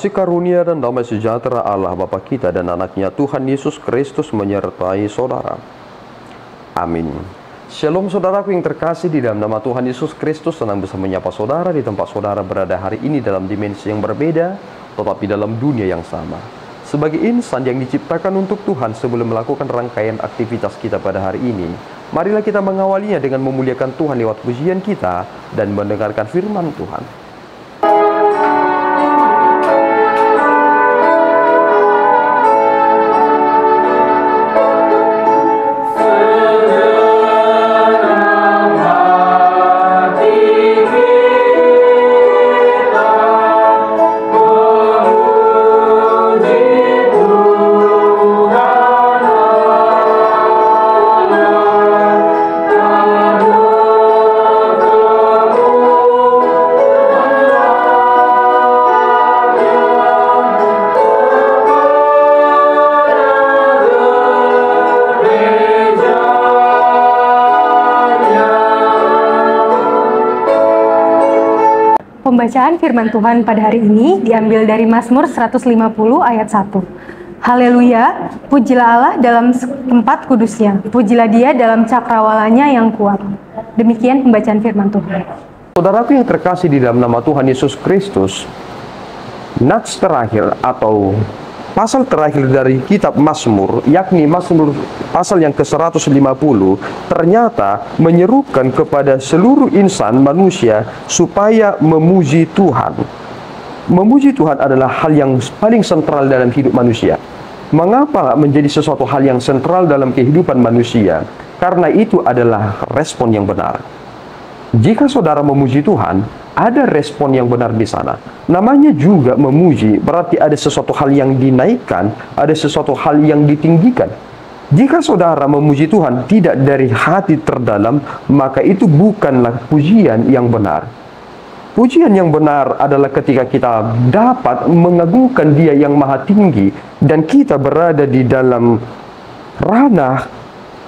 Kasih karunia dan damai sejahtera Allah Bapa kita dan anaknya Tuhan Yesus Kristus menyertai saudara. Amin. Shalom saudaraku yang terkasih di dalam nama Tuhan Yesus Kristus. Senang bisa menyapa saudara di tempat saudara berada hari ini dalam dimensi yang berbeda, tetapi dalam dunia yang sama. Sebagai insan yang diciptakan untuk Tuhan, sebelum melakukan rangkaian aktivitas kita pada hari ini, marilah kita mengawalinya dengan memuliakan Tuhan lewat pujian kita dan mendengarkan firman Tuhan. Pembacaan firman Tuhan pada hari ini diambil dari Mazmur 150 ayat 1. Haleluya, pujilah Allah dalam tempat kudusnya, pujilah dia dalam cakrawalanya yang kuat. Demikian pembacaan firman Tuhan. Saudaraku yang terkasih di dalam nama Tuhan Yesus Kristus, nats terakhir atau pasal terakhir dari kitab Mazmur, yakni Mazmur pasal yang ke-150, ternyata menyerukan kepada seluruh insan manusia supaya memuji Tuhan. Memuji Tuhan adalah hal yang paling sentral dalam hidup manusia. Mengapa menjadi sesuatu hal yang sentral dalam kehidupan manusia? Karena itu adalah respon yang benar. Jika saudara memuji Tuhan, ada respon yang benar di sana. Namanya juga memuji, berarti ada sesuatu hal yang dinaikkan, ada sesuatu hal yang ditinggikan. Jika saudara memuji Tuhan tidak dari hati terdalam, maka itu bukanlah pujian yang benar. Pujian yang benar adalah ketika kita dapat mengagungkan Dia yang maha tinggi, dan kita berada di dalam ranah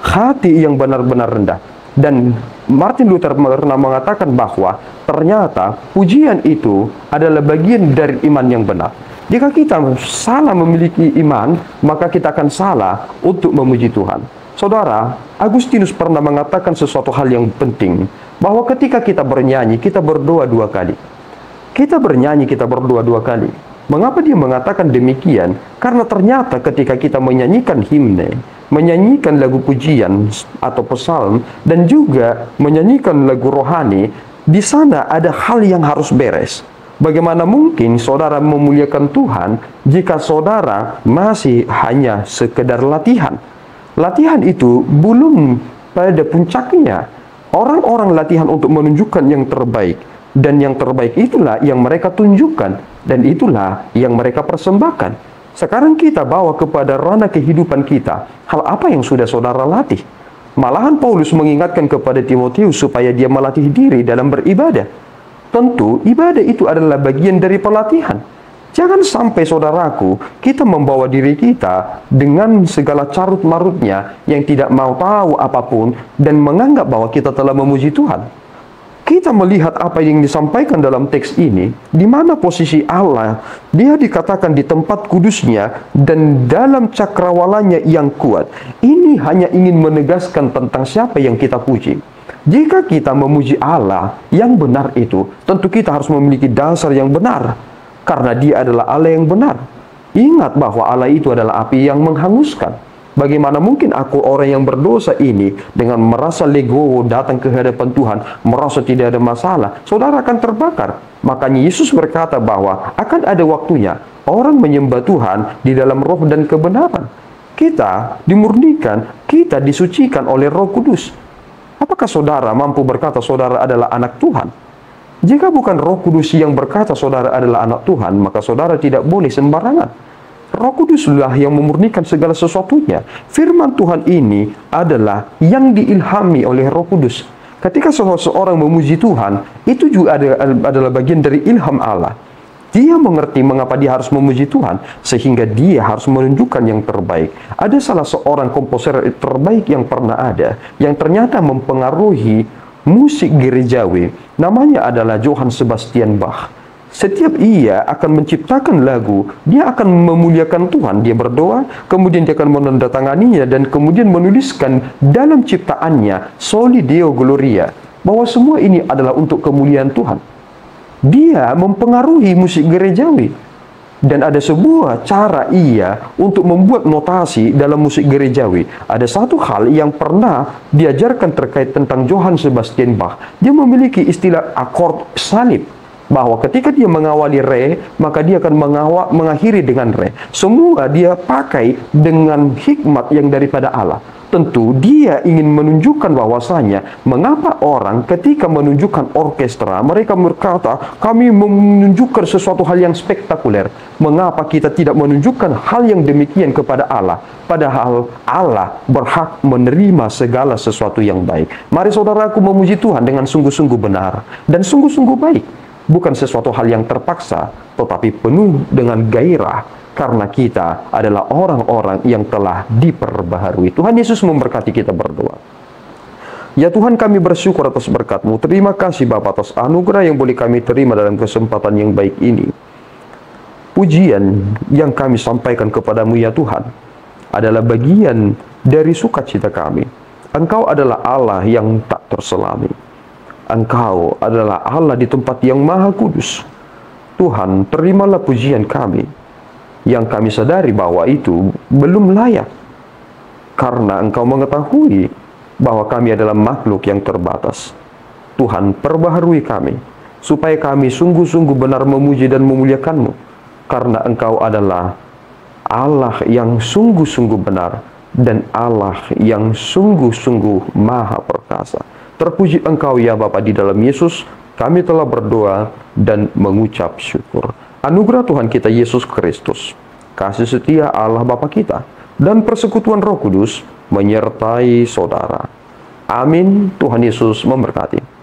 hati yang benar-benar rendah. Dan Martin Luther pernah mengatakan bahwa ternyata pujian itu adalah bagian dari iman yang benar. Jika kita salah memiliki iman, maka kita akan salah untuk memuji Tuhan. Saudara, Agustinus pernah mengatakan sesuatu hal yang penting, bahwa ketika kita bernyanyi, kita berdoa dua kali. Kita bernyanyi, kita berdoa dua kali. Mengapa dia mengatakan demikian? Karena ternyata ketika kita menyanyikan himne, menyanyikan lagu pujian atau psalm, dan juga menyanyikan lagu rohani, di sana ada hal yang harus beres. Bagaimana mungkin saudara memuliakan Tuhan jika saudara masih hanya sekedar latihan? Latihan itu belum pada puncaknya. Orang-orang latihan untuk menunjukkan yang terbaik, dan yang terbaik itulah yang mereka tunjukkan, dan itulah yang mereka persembahkan. Sekarang kita bawa kepada ranah kehidupan kita, hal apa yang sudah saudara latih? Malahan Paulus mengingatkan kepada Timotius supaya dia melatih diri dalam beribadah. Tentu ibadah itu adalah bagian dari pelatihan. Jangan sampai saudaraku, kita membawa diri kita dengan segala carut marutnya yang tidak mau tahu apapun dan menganggap bahwa kita telah memuji Tuhan. Kita melihat apa yang disampaikan dalam teks ini, di mana posisi Allah, Dia dikatakan di tempat kudusnya dan dalam cakrawalanya yang kuat. Ini hanya ingin menegaskan tentang siapa yang kita puji. Jika kita memuji Allah yang benar itu, tentu kita harus memiliki dasar yang benar, karena Dia adalah Allah yang benar. Ingat bahwa Allah itu adalah api yang menghanguskan. Bagaimana mungkin aku orang yang berdosa ini dengan merasa legowo datang ke hadapan Tuhan, merasa tidak ada masalah, saudara akan terbakar. Makanya Yesus berkata bahwa akan ada waktunya orang menyembah Tuhan di dalam roh dan kebenaran. Kita dimurnikan, kita disucikan oleh Roh Kudus. Apakah saudara mampu berkata saudara adalah anak Tuhan? Jika bukan Roh Kudus yang berkata saudara adalah anak Tuhan, maka saudara tidak boleh sembarangan. Roh Kuduslah yang memurnikan segala sesuatunya. Firman Tuhan ini adalah yang diilhami oleh Roh Kudus. Ketika seseorang memuji Tuhan, itu juga adalah bagian dari ilham Allah. Dia mengerti mengapa dia harus memuji Tuhan, sehingga dia harus menunjukkan yang terbaik. Ada salah seorang komposer terbaik yang pernah ada, yang ternyata mempengaruhi musik gerejawi. Namanya adalah Johann Sebastian Bach. Setiap ia akan menciptakan lagu, dia akan memuliakan Tuhan. Dia berdoa, kemudian dia akan menandatanganinya, dan kemudian menuliskan dalam ciptaannya Soli Deo Gloria, bahwa semua ini adalah untuk kemuliaan Tuhan. Dia mempengaruhi musik gerejawi, dan ada sebuah cara ia untuk membuat notasi dalam musik gerejawi. Ada satu hal yang pernah diajarkan terkait tentang Johann Sebastian Bach. Dia memiliki istilah akord salib, bahwa ketika dia mengawali re, maka dia akan mengakhiri dengan re. Semua dia pakai dengan hikmat yang daripada Allah. Tentu dia ingin menunjukkan bahwasanya mengapa orang ketika menunjukkan orkestra, mereka berkata, kami menunjukkan sesuatu hal yang spektakuler. Mengapa kita tidak menunjukkan hal yang demikian kepada Allah? Padahal Allah berhak menerima segala sesuatu yang baik. Mari saudaraku memuji Tuhan dengan sungguh-sungguh benar dan sungguh-sungguh baik. Bukan sesuatu hal yang terpaksa, tetapi penuh dengan gairah, karena kita adalah orang-orang yang telah diperbaharui. Tuhan Yesus memberkati kita berdoa. Ya Tuhan, kami bersyukur atas berkat-Mu. Terima kasih Bapa atas anugerah yang boleh kami terima dalam kesempatan yang baik ini. Pujian yang kami sampaikan kepadamu ya Tuhan adalah bagian dari sukacita kami. Engkau adalah Allah yang tak terselami. Engkau adalah Allah di tempat yang maha kudus. Tuhan, terimalah pujian kami, yang kami sadari bahwa itu belum layak, karena Engkau mengetahui bahwa kami adalah makhluk yang terbatas. Tuhan, perbaharui kami, supaya kami sungguh-sungguh benar memuji dan memuliakan-Mu, karena Engkau adalah Allah yang sungguh-sungguh benar, dan Allah yang sungguh-sungguh maha perkasa. Terpuji Engkau ya Bapa, di dalam Yesus kami telah berdoa dan mengucap syukur. Anugerah Tuhan kita Yesus Kristus, kasih setia Allah Bapa kita, dan persekutuan Roh Kudus menyertai saudara. Amin. Tuhan Yesus memberkati.